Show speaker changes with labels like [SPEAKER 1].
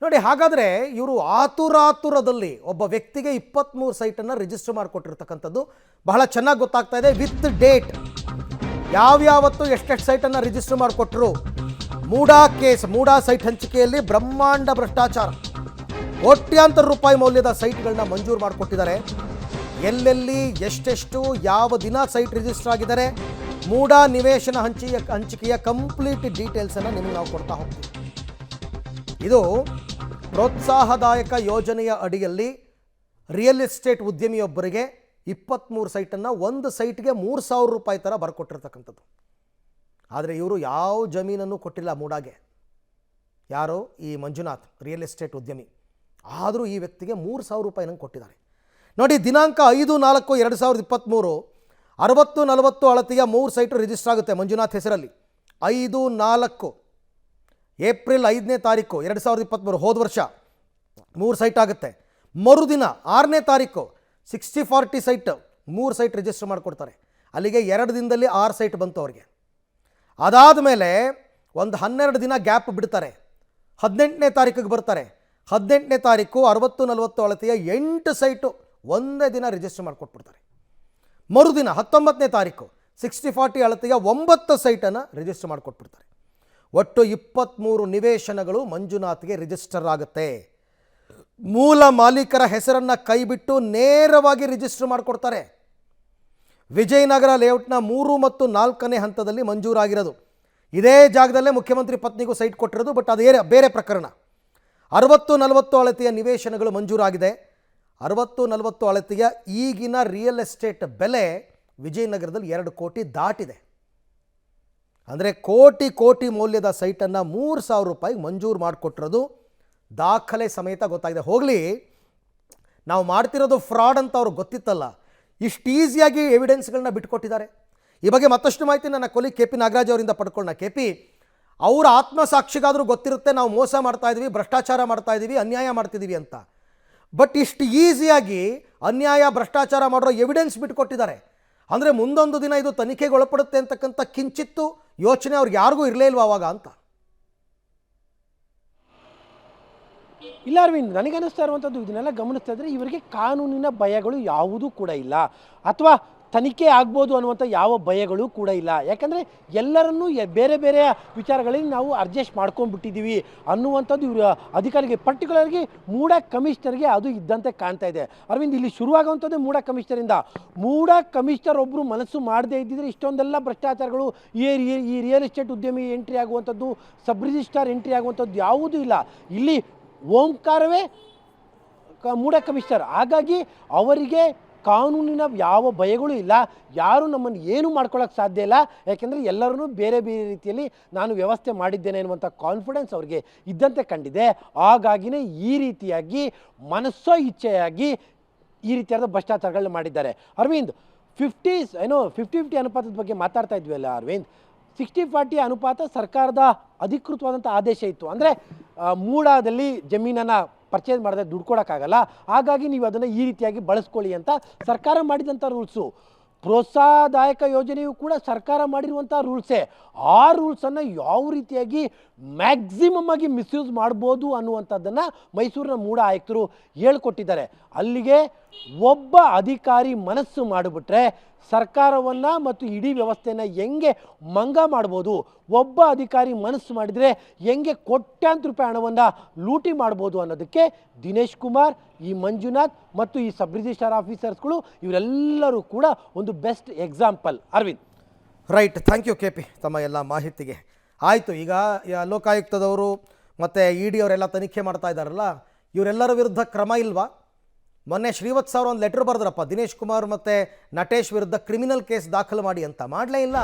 [SPEAKER 1] ನೋಡಿ, ಹಾಗಾದರೆ ಇವರು ಆತುರಾತುರದಲ್ಲಿ ಒಬ್ಬ ವ್ಯಕ್ತಿಗೆ 23 ಸೈಟನ್ನು ರಿಜಿಸ್ಟರ್ ಮಾಡಿಕೊಟ್ಟಿರ್ತಕ್ಕಂಥದ್ದು ಬಹಳ ಚೆನ್ನಾಗಿ ಗೊತ್ತಾಗ್ತಾ ಇದೆ. ವಿತ್ ಡೇಟ್ ಯಾವ್ಯಾವತ್ತು ಎಷ್ಟೆಷ್ಟು ಸೈಟನ್ನು ರಿಜಿಸ್ಟರ್ ಮಾಡಿಕೊಟ್ರು. ಮೂಡಾ ಕೇಸ್, ಮೂಡಾ ಸೈಟ್ ಹಂಚಿಕೆಯಲ್ಲಿ ಬ್ರಹ್ಮಾಂಡ ಭ್ರಷ್ಟಾಚಾರ, ಕೋಟ್ಯಾಂತರ ರೂಪಾಯಿ ಮೌಲ್ಯದ ಸೈಟ್ಗಳನ್ನ ಮಂಜೂರು ಮಾಡಿಕೊಟ್ಟಿದ್ದಾರೆ. ಎಲ್ಲೆಲ್ಲಿ ಎಷ್ಟೆಷ್ಟು ಯಾವ ದಿನ ಸೈಟ್ ರಿಜಿಸ್ಟರ್ ಆಗಿದ್ದಾರೆ, ಮೂಡಾ ನಿವೇಶನ ಹಂಚಿಕೆಯ ಕಂಪ್ಲೀಟ್ ಡೀಟೇಲ್ಸನ್ನು ನಿಮಗೆ ನಾವು ಕೊಡ್ತಾ ಹೋಗ್ತೀವಿ. ಇದು ಪ್ರೋತ್ಸಾಹದಾಯಕ ಯೋಜನೆಯ ಅಡಿಯಲ್ಲಿ ರಿಯಲ್ ಎಸ್ಟೇಟ್ ಉದ್ಯಮಿಯೊಬ್ಬರಿಗೆ 23 ಸೈಟನ್ನು ಒಂದು ಸೈಟ್ಗೆ 3,000 ರೂಪಾಯಿ ಥರ ಬರ್ಕೊಟ್ಟಿರ್ತಕ್ಕಂಥದ್ದು. ಆದರೆ ಇವರು ಯಾವ ಜಮೀನನ್ನು ಕೊಟ್ಟಿಲ್ಲ ಮೂಡಾಗೆ. ಯಾರೋ ಈ ಮಂಜುನಾಥ್ ರಿಯಲ್ ಎಸ್ಟೇಟ್ ಉದ್ಯಮಿ. ಆದರೂ ಈ ವ್ಯಕ್ತಿಗೆ 3,000 ರೂಪಾಯಿನಂಗೆ ಕೊಟ್ಟಿದ್ದಾರೆ. ನೋಡಿ, ದಿನಾಂಕ 5/4/2023 60-40 ಅಳತೆಯ 3 ಸೈಟು ರಿಜಿಸ್ಟರ್ ಆಗುತ್ತೆ ಮಂಜುನಾಥ್ ಹೆಸರಲ್ಲಿ. 5/4 ಏಪ್ರಿಲ್ 5ನೇ ತಾರೀಕು 2023 ಹೋದ ವರ್ಷ 3 ಸೈಟ್ ಆಗುತ್ತೆ. ಮರುದಿನ 6ನೇ ತಾರೀಕು 60-40 ಸೈಟ್ 3 ಸೈಟ್ ರಿಜಿಸ್ಟರ್ ಮಾಡಿಕೊಡ್ತಾರೆ. ಅಲ್ಲಿಗೆ 2 ದಿನದಲ್ಲಿ 6 ಸೈಟ್ ಬಂತು ಅವರಿಗೆ. ಅದಾದ ಮೇಲೆ ಒಂದು 12 ದಿನ ಗ್ಯಾಪ್ ಬಿಡ್ತಾರೆ. 18ನೇ ತಾರೀಕಿಗೆ ಬರ್ತಾರೆ. 18ನೇ ತಾರೀಕು 60-40 ಅಳತೆಯ 8 ಸೈಟು ಒಂದೇ ದಿನ ರಿಜಿಸ್ಟರ್ ಮಾಡಿಕೊಟ್ಬಿಡ್ತಾರೆ. ಮರುದಿನ 19ನೇ ತಾರೀಕು 60-40 ಅಳತೆಯ 9 ಸೈಟನ್ನು ರಿಜಿಸ್ಟರ್ ಮಾಡಿಕೊಟ್ಬಿಡ್ತಾರೆ. ಒಟ್ಟು 23 ನಿವೇಶನಗಳು ಮಂಜುನಾಥ್ಗೆ ರಿಜಿಸ್ಟರ್ ಆಗುತ್ತೆ. ಮೂಲ ಮಾಲೀಕರ ಹೆಸರನ್ನು ಕೈಬಿಟ್ಟು ನೇರವಾಗಿ ರಿಜಿಸ್ಟರ್ ಮಾಡಿಕೊಡ್ತಾರೆ. ವಿಜಯನಗರ ಲೇಔಟ್ನ 3 ಮತ್ತು 4ನೇ ಹಂತದಲ್ಲಿ ಮಂಜೂರಾಗಿರೋದು. ಇದೇ ಜಾಗದಲ್ಲೇ ಮುಖ್ಯಮಂತ್ರಿ ಪತ್ನಿಗೂ ಸೈಟ್ ಕೊಟ್ಟಿರೋದು. ಬಟ್ ಅದು ಬೇರೆ ಪ್ರಕರಣ. 60-40 ಅಳತೆಯ ನಿವೇಶನಗಳು ಮಂಜೂರಾಗಿದೆ. 60-40 ಅಳತೆಯ ಈಗಿನ ರಿಯಲ್ ಎಸ್ಟೇಟ್ ಬೆಲೆ ವಿಜಯನಗರದಲ್ಲಿ 2 ಕೋಟಿ ದಾಟಿದೆ. ಅಂದರೆ ಕೋಟಿ ಮೌಲ್ಯದ ಸೈಟನ್ನು 3,000 ರೂಪಾಯಿಗೆ ಮಂಜೂರು ಮಾಡಿಕೊಟ್ಟಿರೋದು ದಾಖಲೆ ಸಮೇತ ಗೊತ್ತಾಗಿದೆ. ಹೋಗಲಿ, ನಾವು ಮಾಡ್ತಿರೋದು ಫ್ರಾಡ್ ಅಂತ ಅವ್ರಿಗೆ ಗೊತ್ತಿತ್ತಲ್ಲ, ಇಷ್ಟು ಈಸಿಯಾಗಿ ಎವಿಡೆನ್ಸ್ಗಳನ್ನ ಬಿಟ್ಕೊಟ್ಟಿದ್ದಾರೆ. ಈ ಬಗ್ಗೆ ಮತ್ತಷ್ಟು ಮಾಹಿತಿ ನನ್ನ ಕೊಲೀಗ್ KP ನಾಗರಾಜ್ ಅವರಿಂದ ಪಡ್ಕೊಳ್ಳೋಣ. KP, ಅವರ ಆತ್ಮಸಾಕ್ಷಿಗಾದರೂ ಗೊತ್ತಿರುತ್ತೆ ನಾವು ಮೋಸ ಮಾಡ್ತಾ ಇದ್ದೀವಿ, ಭ್ರಷ್ಟಾಚಾರ ಮಾಡ್ತಾ ಇದ್ದೀವಿ, ಅನ್ಯಾಯ ಮಾಡ್ತಿದ್ದೀವಿ ಅಂತ. ಬಟ್ ಇಷ್ಟು ಈಸಿಯಾಗಿ ಅನ್ಯಾಯ ಭ್ರಷ್ಟಾಚಾರ ಮಾಡಿರೋ ಎವಿಡೆನ್ಸ್ ಬಿಟ್ಕೊಟ್ಟಿದ್ದಾರೆ. ಅಂದರೆ ಮುಂದೊಂದು ದಿನ ಇದು ತನಿಖೆಗೆ ಒಳಪಡುತ್ತೆ ಅಂತಕ್ಕಂಥ ಕಿಂಚಿತ್ತು ಯೋಚನೆ ಅವ್ರಿಗೆ ಯಾರಿಗೂ ಇರಲೇ ಇಲ್ವ ಅವಾಗ ಅಂತ.
[SPEAKER 2] ಇಲ್ಲ ಅರವಿಂದ್, ನನಗನ್ನಿಸ್ತಾ ಇರುವಂಥದ್ದು ಇದನ್ನೆಲ್ಲ ಗಮನಿಸ್ತಾ ಇದ್ರೆ ಇವರಿಗೆ ಕಾನೂನಿನ ಭಯಗಳು ಯಾವುದೂ ಕೂಡ ಇಲ್ಲ, ಅಥವಾ ತನಿಖೆ ಆಗ್ಬೋದು ಅನ್ನುವಂಥ ಯಾವ ಭಯಗಳು ಕೂಡ ಇಲ್ಲ. ಯಾಕಂದರೆ ಎಲ್ಲರನ್ನೂ ಬೇರೆ ಬೇರೆ ವಿಚಾರಗಳಲ್ಲಿ ನಾವು ಅಡ್ಜಸ್ಟ್ ಮಾಡ್ಕೊಂಡ್ಬಿಟ್ಟಿದ್ದೀವಿ ಅನ್ನುವಂಥದ್ದು ಇವರ ಅಧಿಕಾರಿಗೆ, ಪರ್ಟಿಕ್ಯುಲರ್ಗೆ ಮೂಡಾ ಕಮಿಷನರ್ಗೆ ಅದು ಇದ್ದಂತೆ ಕಾಣ್ತಾ ಇದೆ. ಅರವಿಂದ್, ಇಲ್ಲಿ ಶುರುವಾಗುವಂಥದ್ದು ಮೂಡಾ ಕಮಿಷನರಿಂದ. ಮೂಡಾ ಕಮಿಷನರ್ ಒಬ್ಬರು ಮನಸ್ಸು ಮಾಡದೇ ಇದ್ದಿದ್ರೆ ಇಷ್ಟೊಂದೆಲ್ಲ ಭ್ರಷ್ಟಾಚಾರಗಳು, ಈ ರಿಯಲ್ ಎಸ್ಟೇಟ್ ಉದ್ಯಮಿ ಎಂಟ್ರಿ ಆಗುವಂಥದ್ದು, ಸಬ್ ರಿಜಿಸ್ಟ್ರಾರ್ ಎಂಟ್ರಿ ಆಗುವಂಥದ್ದು ಯಾವುದೂ ಇಲ್ಲ. ಇಲ್ಲಿ ಓಂಕಾರವೇ ಮೂಡಾ ಕಮಿಷನರ್. ಹಾಗಾಗಿ ಅವರಿಗೆ ಕಾನೂನಿನ ಯಾವ ಭಯಗಳು ಇಲ್ಲ, ಯಾರು ನಮ್ಮನ್ನು ಏನು ಮಾಡ್ಕೊಳ್ಳೋಕ್ಕೆ ಸಾಧ್ಯ ಇಲ್ಲ. ಯಾಕೆಂದರೆ ಎಲ್ಲರನ್ನೂ ಬೇರೆ ಬೇರೆ ರೀತಿಯಲ್ಲಿ ನಾನು ವ್ಯವಸ್ಥೆ ಮಾಡಿದ್ದೇನೆ ಅನ್ನುವಂಥ ಕಾನ್ಫಿಡೆನ್ಸ್ ಅವ್ರಿಗೆ ಇದ್ದಂತೆ ಕಂಡಿದೆ. ಹಾಗಾಗಿನೇ ಈ ರೀತಿಯಾಗಿ ಮನಸ್ಸೋ ಇಚ್ಛೆಯಾಗಿ ಈ ರೀತಿಯಾದ ಭ್ರಷ್ಟಾಚಾರಗಳನ್ನ ಮಾಡಿದ್ದಾರೆ. ಅರವಿಂದ್, 50-50 ಅನುಪಾತದ ಬಗ್ಗೆ ಮಾತಾಡ್ತಾ ಇದ್ವಿ ಅಲ್ಲ ಅರವಿಂದ್. 60-40 ಅನುಪಾತ ಸರ್ಕಾರದ ಅಧಿಕೃತವಾದಂಥ ಆದೇಶ ಇತ್ತು. ಅಂದರೆ ಮೂಡಾದಲ್ಲಿ ಜಮೀನನ್ನು ಪರ್ಚೇಸ್ ಮಾಡಿದ್ರೆ ದುಡ್ಡು ಕೊಡೋಕ್ಕಾಗಲ್ಲ, ಹಾಗಾಗಿ ನೀವು ಅದನ್ನು ಈ ರೀತಿಯಾಗಿ ಬಳಸ್ಕೊಳ್ಳಿ ಅಂತ ಸರ್ಕಾರ ಮಾಡಿದಂಥ ರೂಲ್ಸು. ಪ್ರೋತ್ಸಾಹದಾಯಕ ಯೋಜನೆಯು ಕೂಡ ಸರ್ಕಾರ ಮಾಡಿರುವಂಥ ರೂಲ್ಸೇ. ಆ ರೂಲ್ಸನ್ನು ಯಾವ ರೀತಿಯಾಗಿ ಮ್ಯಾಕ್ಸಿಮಮ್ ಆಗಿ ಮಿಸ್ಯೂಸ್ ಮಾಡ್ಬೋದು ಅನ್ನುವಂಥದ್ದನ್ನು ಮೈಸೂರಿನ ಮೂಡಾ ಆಯುಕ್ತರು ಹೇಳ್ಕೊಟ್ಟಿದ್ದಾರೆ. ಅಲ್ಲಿಗೆ ಒಬ್ಬ ಅಧಿಕಾರಿ ಮನಸ್ಸು ಮಾಡಿಬಿಟ್ರೆ ಸರ್ಕಾರವನ್ನು ಮತ್ತು ಇಡೀ ವ್ಯವಸ್ಥೆಯನ್ನು ಹೆಂಗೆ ಮಂಗ ಮಾಡ್ಬೋದು, ಒಬ್ಬ ಅಧಿಕಾರಿ ಮನಸ್ಸು ಮಾಡಿದರೆ ಹೆಂಗೆ ಕೋಟ್ಯಾಂತರ ರೂಪಾಯಿ ಹಣವನ್ನು ಲೂಟಿ ಮಾಡ್ಬೋದು ಅನ್ನೋದಕ್ಕೆ ದಿನೇಶ್ ಕುಮಾರ್, ಈ ಮಂಜುನಾಥ್ ಮತ್ತು ಈ ಸಬ್ ರಿಜಿಸ್ಟ್ರಾರ್ ಆಫೀಸರ್ಸ್ಗಳು ಇವರೆಲ್ಲರೂ ಕೂಡ ಒಂದು best example. Arvind,
[SPEAKER 1] right, thank you KP ತಮ್ಮ ಎಲ್ಲ ಮಾಹಿತಿಗೆ. ಆಯಿತು, ಈಗ ಲೋಕಾಯುಕ್ತದವರು ಮತ್ತು ED ಅವರೆಲ್ಲ ತನಿಖೆ ಮಾಡ್ತಾ ಇದ್ದಾರಲ್ಲ, ಇವರೆಲ್ಲರ ವಿರುದ್ಧ ಕ್ರಮ ಇಲ್ವಾ? ಮೊನ್ನೆ ಶ್ರೀವತ್ಸ ಅವರು ಒಂದು ಲೆಟರ್ ಬರೆದ್ರಪ್ಪ, ದಿನೇಶ್ ಕುಮಾರ್ ಮತ್ತು ನಟೇಶ್ ವಿರುದ್ಧ ಕ್ರಿಮಿನಲ್ ಕೇಸ್ ದಾಖಲು ಮಾಡಿ ಅಂತ. ಮಾಡಲೇ ಇಲ್ಲ.